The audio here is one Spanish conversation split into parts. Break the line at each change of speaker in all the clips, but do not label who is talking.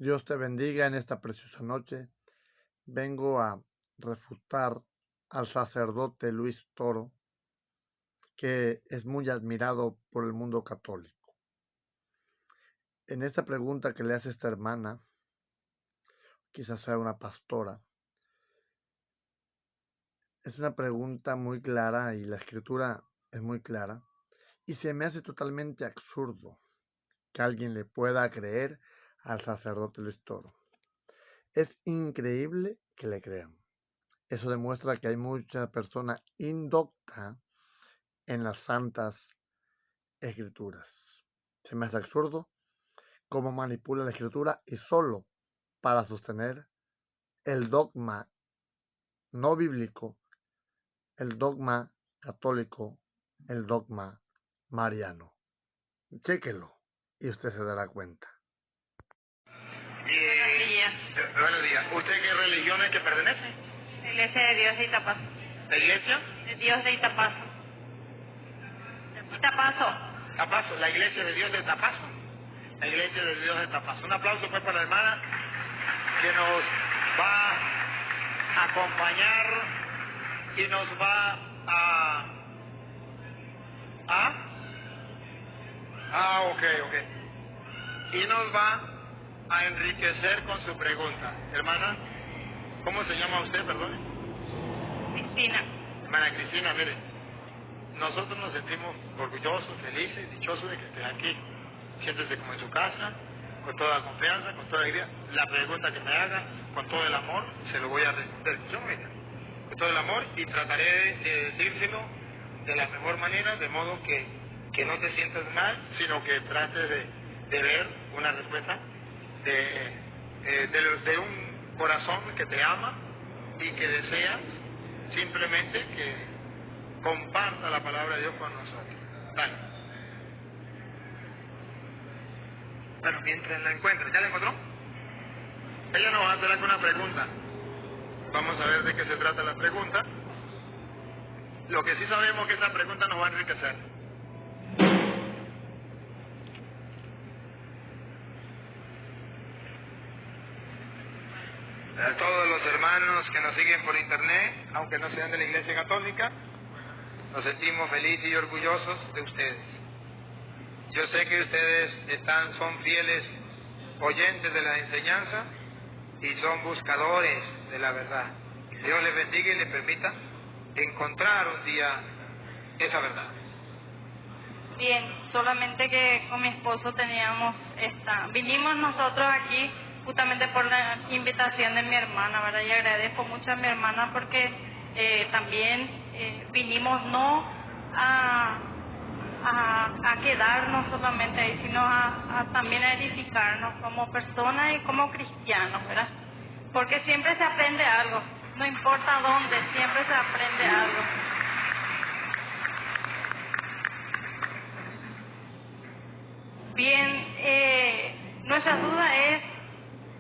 Dios te bendiga en esta preciosa noche. Vengo a refutar al sacerdote Luis Toro, que es muy admirado por el mundo católico. En esta pregunta que le hace esta hermana, quizás sea una pastora, es una pregunta muy clara y la escritura es muy clara, y se me hace totalmente absurdo que alguien le pueda creer al sacerdote Luis Toro. Es increíble que le crean. Eso demuestra que hay mucha persona indocta en las santas escrituras. Se me hace absurdo cómo manipula la escritura y solo para sostener el dogma no bíblico, el dogma católico, el dogma mariano. Chéquelo y usted se dará cuenta.
Buenos días. ¿Usted qué religión es que pertenece?
La Iglesia de Dios de Itapazo.
¿La iglesia?
De Dios de Itapazo. Itapazo.
Tapazo, la iglesia de Dios de Tapazo. La iglesia de Dios de Tapazo. Un aplauso pues para la hermana que nos va a acompañar y nos va ok. Y nos va a enriquecer con su pregunta. Hermana, ¿cómo se llama usted, perdón?
Cristina.
Hermana Cristina, mire, nosotros nos sentimos orgullosos, felices, dichosos de que esté aquí. Siéntese como en su casa, con toda confianza, con toda alegría. La pregunta que me haga, con todo el amor, se lo voy a responder yo, mira, con todo el amor, y trataré de decírselo de la mejor manera, de modo que no te sientas mal, sino que trates de ver una respuesta de un corazón que te ama y que desea simplemente que comparta la palabra de Dios con nosotros. Dale. Bueno, mientras la encuentre, ¿ya la encontró? Ella nos va a hacer alguna pregunta. Vamos a ver de qué se trata la pregunta. Lo que sí sabemos es que esa pregunta nos va a enriquecer. A todos los hermanos que nos siguen por internet, aunque no sean de la Iglesia Católica, nos sentimos felices y orgullosos de ustedes. Yo sé que ustedes son fieles oyentes de la enseñanza y son buscadores de la verdad. Dios les bendiga y les permita encontrar un día esa verdad.
Bien, solamente que con mi esposo vinimos nosotros aquí justamente por la invitación de mi hermana, ¿verdad? Y agradezco mucho a mi hermana porque también vinimos no a quedarnos solamente ahí, sino también a edificarnos como personas y como cristianos, ¿verdad? Porque siempre se aprende algo, no importa dónde, siempre se aprende algo. Bien, nuestra duda es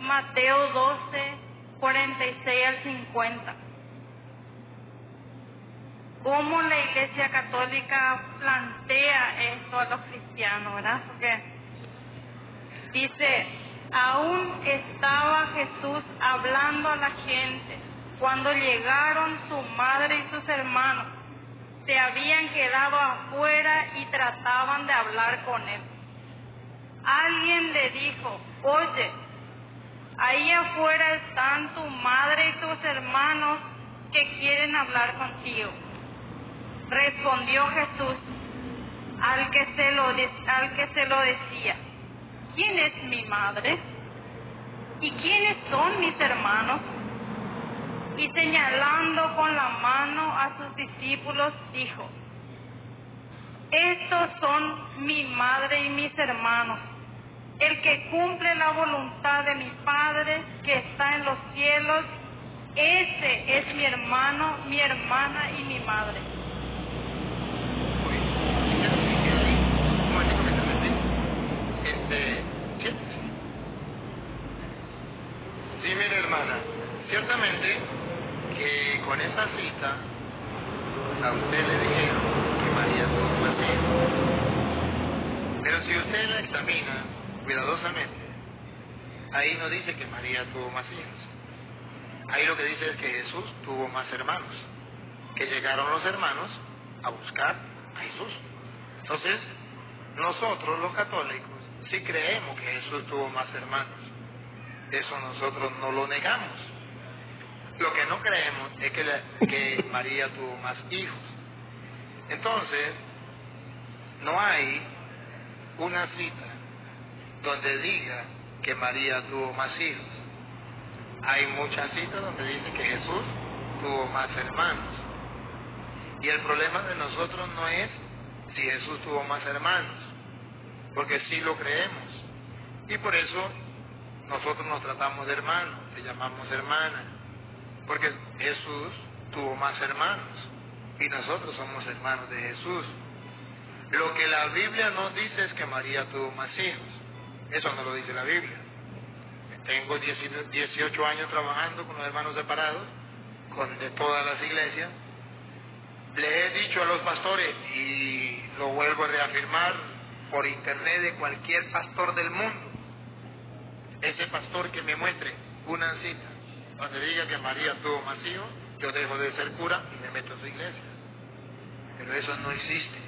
Mateo 12, 46 al 50. ¿Cómo la Iglesia Católica plantea esto a los cristianos, verdad? Porque dice, aún estaba Jesús hablando a la gente cuando llegaron su madre y sus hermanos. Se habían quedado afuera y trataban de hablar con él. Alguien le dijo, oye, ahí afuera están tu madre y tus hermanos que quieren hablar contigo. Respondió Jesús al que se lo decía, ¿quién es mi madre? ¿Y quiénes son mis hermanos? Y señalando con la mano a sus discípulos, dijo, estos son mi madre y mis hermanos. El que cumple la voluntad de mi Padre que está en los cielos, ese es mi hermano, mi hermana y mi madre.
Sí, mire hermana, ciertamente que con esa cita a usted le dijeron que María tuvo nacido. Pero si usted la examina cuidadosamente, ahí no dice que María tuvo más hijos. Ahí lo que dice es que Jesús tuvo más hermanos, que llegaron los hermanos a buscar a Jesús. Entonces, nosotros los católicos sí creemos que Jesús tuvo más hermanos. Eso nosotros no lo negamos. Lo que no creemos es que María tuvo más hijos. Entonces, no hay una cita donde diga que María tuvo más hijos. Hay muchas citas donde dice que Jesús tuvo más hermanos. Y el problema de nosotros no es si Jesús tuvo más hermanos, porque sí lo creemos. Y por eso nosotros nos tratamos de hermanos, le llamamos hermana, porque Jesús tuvo más hermanos y nosotros somos hermanos de Jesús. Lo que la Biblia nos dice es que María tuvo más hijos. Eso no lo dice la Biblia. Tengo 18 años trabajando con los hermanos separados, de todas las iglesias. Le he dicho a los pastores, y lo vuelvo a reafirmar por internet de cualquier pastor del mundo, ese pastor que me muestre una cita donde diga que María tuvo más hijos, yo dejo de ser cura y me meto a su iglesia. Pero eso no existe.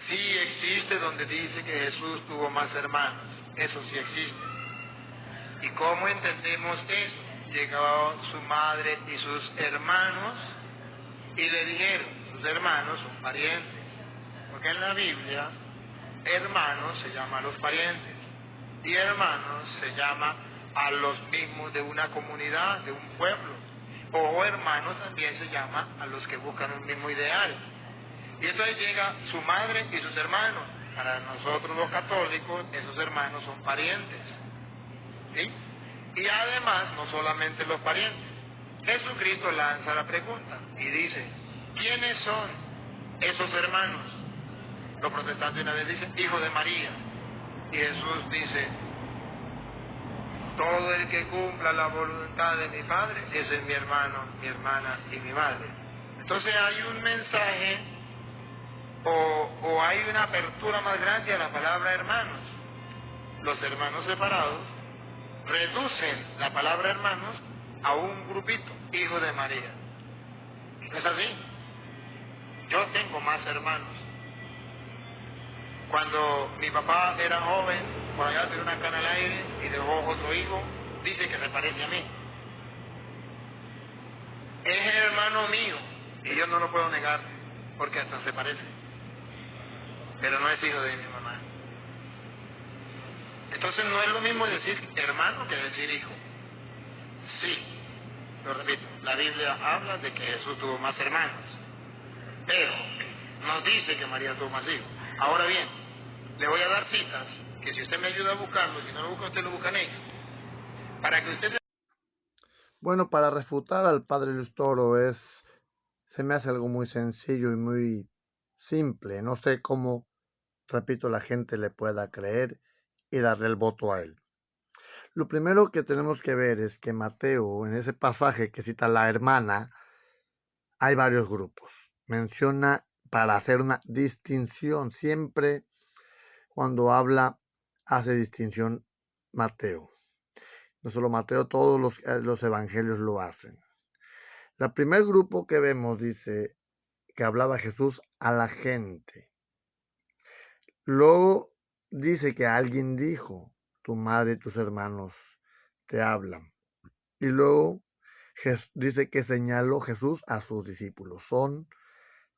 Sí existe donde dice que Jesús tuvo más hermanos. Eso sí existe. ¿Y cómo entendemos eso? Llegaron su madre y sus hermanos y le dijeron, sus hermanos son parientes. Porque en la Biblia, hermanos se llama a los parientes. Y hermanos se llama a los mismos de una comunidad, de un pueblo. O hermanos también se llama a los que buscan un mismo ideal. Y entonces llega su madre y sus hermanos. Para nosotros los católicos, esos hermanos son parientes. ¿Sí? Y además, no solamente los parientes. Jesucristo lanza la pregunta y dice, ¿quiénes son esos hermanos? Los protestantes una vez dicen, hijo de María. Y Jesús dice, todo el que cumpla la voluntad de mi Padre, ese es mi hermano, mi hermana y mi madre. Entonces hay un mensaje o hay una apertura más grande a la palabra hermanos. Los hermanos separados reducen la palabra hermanos a un grupito, hijo de María. ¿No es así? Yo tengo más hermanos. Cuando mi papá era joven, por allá tenía una cana al aire y dejó otro hijo, dice que se parece a mí. Es hermano mío y yo no lo puedo negar porque hasta se parece. Pero no es hijo de mi mamá. Entonces no es lo mismo decir hermano que decir hijo. Sí, lo repito, la Biblia habla de que Jesús tuvo más hermanos, pero nos dice que María tuvo más hijos. Ahora bien, le voy a dar citas, que si usted me ayuda a buscarlo, si no lo busca usted, lo buscan ellos, para que usted...
Bueno, para refutar al padre Luis Toro se me hace algo muy sencillo y muy simple. No sé cómo, repito, la gente le pueda creer y darle el voto a él. Lo primero que tenemos que ver es que Mateo, en ese pasaje que cita la hermana, hay varios grupos. Menciona para hacer una distinción. Siempre cuando habla, hace distinción Mateo. No solo Mateo, todos los evangelios lo hacen. El primer grupo que vemos dice que hablaba Jesús a la gente. Luego dice que alguien dijo, tu madre y tus hermanos te hablan. Y luego dice que señaló Jesús a sus discípulos. Son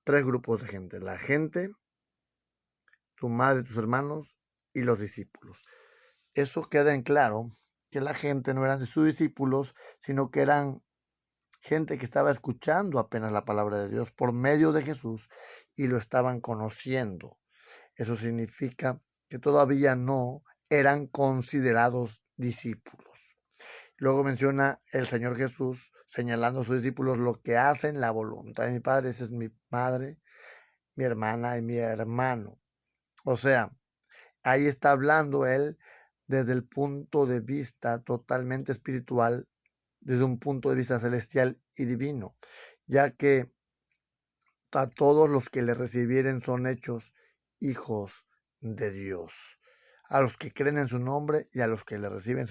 tres grupos de gente. La gente, tu madre, tus hermanos y los discípulos. Eso queda en claro que la gente no eran de sus discípulos, sino que eran gente que estaba escuchando apenas la palabra de Dios por medio de Jesús y lo estaban conociendo. Eso significa que todavía no eran considerados discípulos. Luego menciona el Señor Jesús señalando a sus discípulos lo que hacen la voluntad de mi Padre. Esa es mi madre, mi hermana y mi hermano. O sea, ahí está hablando él desde el punto de vista totalmente espiritual, desde un punto de vista celestial y divino, ya que a todos los que le recibieren son hechos hijos de Dios. A los que creen en su nombre y a los que le reciben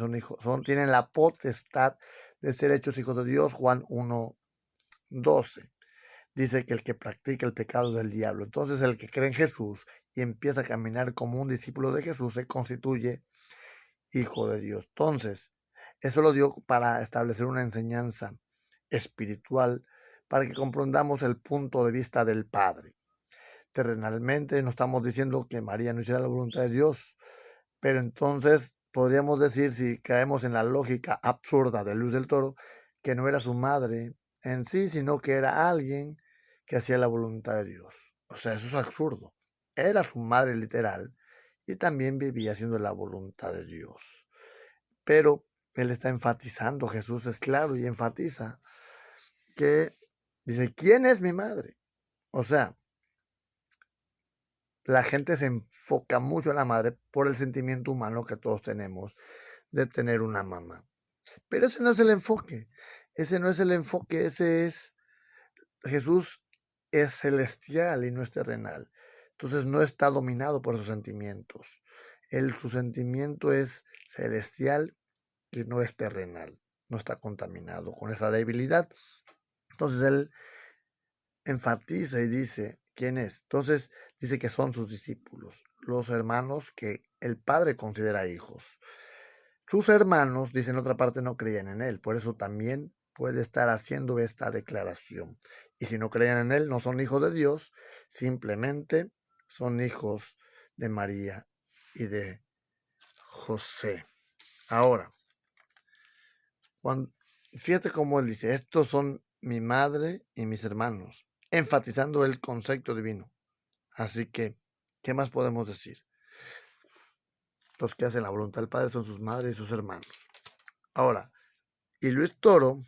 tienen la potestad de ser hechos hijos de Dios. Juan 1:12. Dice que el que practica el pecado del diablo. Entonces el que cree en Jesús y empieza a caminar como un discípulo de Jesús se constituye hijo de Dios. Entonces, eso lo dio para establecer una enseñanza espiritual para que comprendamos el punto de vista del Padre. Terrenalmente no estamos diciendo que María no hiciera la voluntad de Dios, pero entonces podríamos decir, si caemos en la lógica absurda de Luis del Toro, que no era su madre en sí, sino que era alguien que hacía la voluntad de Dios. O sea, eso es absurdo. Era su madre literal y también vivía haciendo la voluntad de Dios. Pero él está enfatizando, Jesús es claro y enfatiza que dice, ¿quién es mi madre? O sea, la gente se enfoca mucho en la madre por el sentimiento humano que todos tenemos de tener una mamá. Pero ese no es el enfoque. Ese no es el enfoque. Jesús es celestial y no es terrenal. Entonces no está dominado por sus sentimientos. Su sentimiento es celestial y no es terrenal. No está contaminado con esa debilidad. Entonces él enfatiza y dice quién es. Entonces dice que son sus discípulos, los hermanos que el Padre considera hijos. Sus hermanos, dice en otra parte, no creían en él. Por eso también puede estar haciendo esta declaración. Y si no creían en él, no son hijos de Dios, simplemente son hijos de María y de José. Ahora, fíjate cómo él dice, estos son mi madre y mis hermanos, enfatizando el concepto divino. Así que, ¿qué más podemos decir? Los que hacen la voluntad del Padre son sus madres y sus hermanos. Ahora, y Luis Toro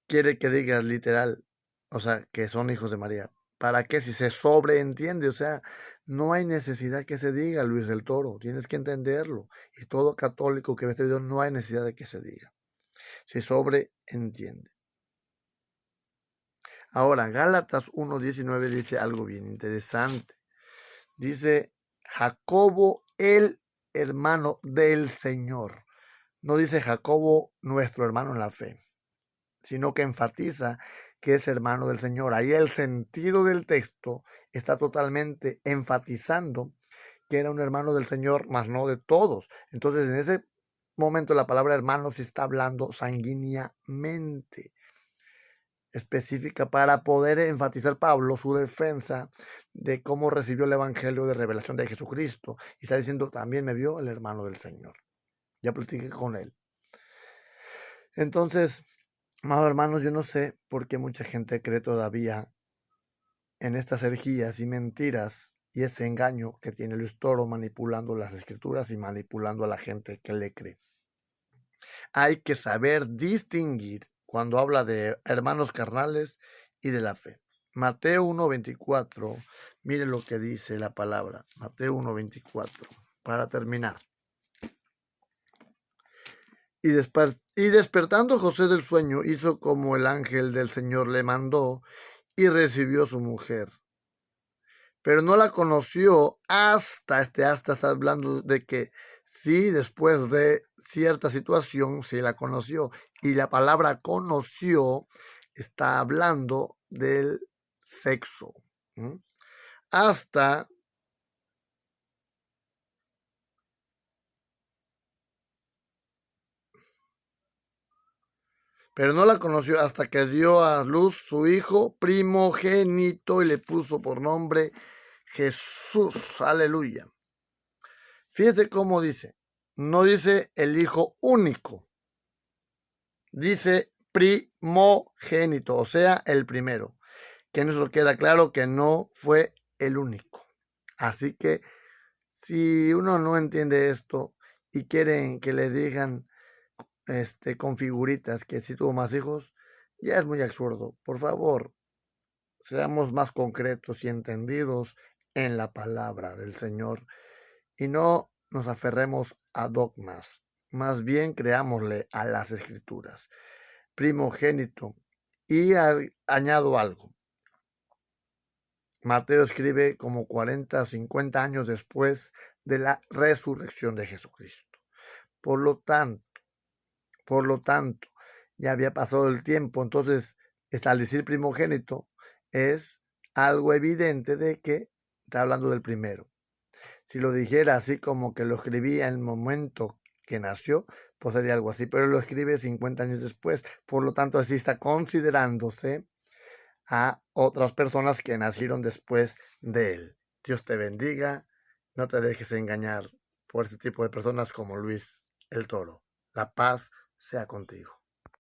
quiere que digas literal, o sea, que son hijos de María. ¿Para qué? Si se sobreentiende, o sea, no hay necesidad que se diga, Luis del Toro, tienes que entenderlo. Y todo católico que ve este video, no hay necesidad de que se diga. Se sobreentiende. Ahora, Gálatas 1:19 dice algo bien interesante. Dice, Jacobo, el hermano del Señor. No dice Jacobo, nuestro hermano en la fe, sino que enfatiza que es hermano del Señor. Ahí el sentido del texto está totalmente enfatizando que era un hermano del Señor, mas no de todos. Entonces, en ese momento la palabra hermano se está hablando sanguíneamente, específica para poder enfatizar Pablo su defensa de cómo recibió el evangelio de revelación de Jesucristo. Y está diciendo, también me vio el hermano del Señor. Ya platiqué con él. Entonces, amados hermanos, yo no sé por qué mucha gente cree todavía en estas herejías y mentiras y ese engaño que tiene Luis Toro manipulando las escrituras y manipulando a la gente que le cree. Hay que saber distinguir cuando habla de hermanos carnales y de la fe. Mateo 1:24, mire lo que dice la palabra. Mateo 1:24, para terminar. Y despertando José del sueño, hizo como el ángel del Señor le mandó y recibió su mujer. Pero no la conoció hasta está hablando de que sí, después de cierta situación, sí la conoció. Y la palabra conoció está hablando del sexo. Hasta pero no la conoció hasta que dio a luz su hijo primogénito y le puso por nombre Jesús. Aleluya. Fíjese cómo dice. No dice el hijo único. Dice primogénito, o sea, el primero. Que en eso queda claro que no fue el único. Así que si uno no entiende esto y quieren que le digan con figuritas que si tuvo más hijos, ya es muy absurdo. Por favor, seamos más concretos y entendidos en la palabra del Señor y no nos aferremos a dogmas, más bien creámosle a las escrituras. Primogénito. Y añado algo. Mateo escribe como 40 o 50 años después de la resurrección de Jesucristo. Por lo tanto, ya había pasado el tiempo, entonces al decir primogénito es algo evidente de que está hablando del primero. Si lo dijera así como que lo escribía en el momento que nació, pues sería algo así, pero lo escribe 50 años después, por lo tanto así está considerándose a otras personas que nacieron después de él. Dios te bendiga, no te dejes engañar por este tipo de personas como Luis el Toro. La paz sea contigo.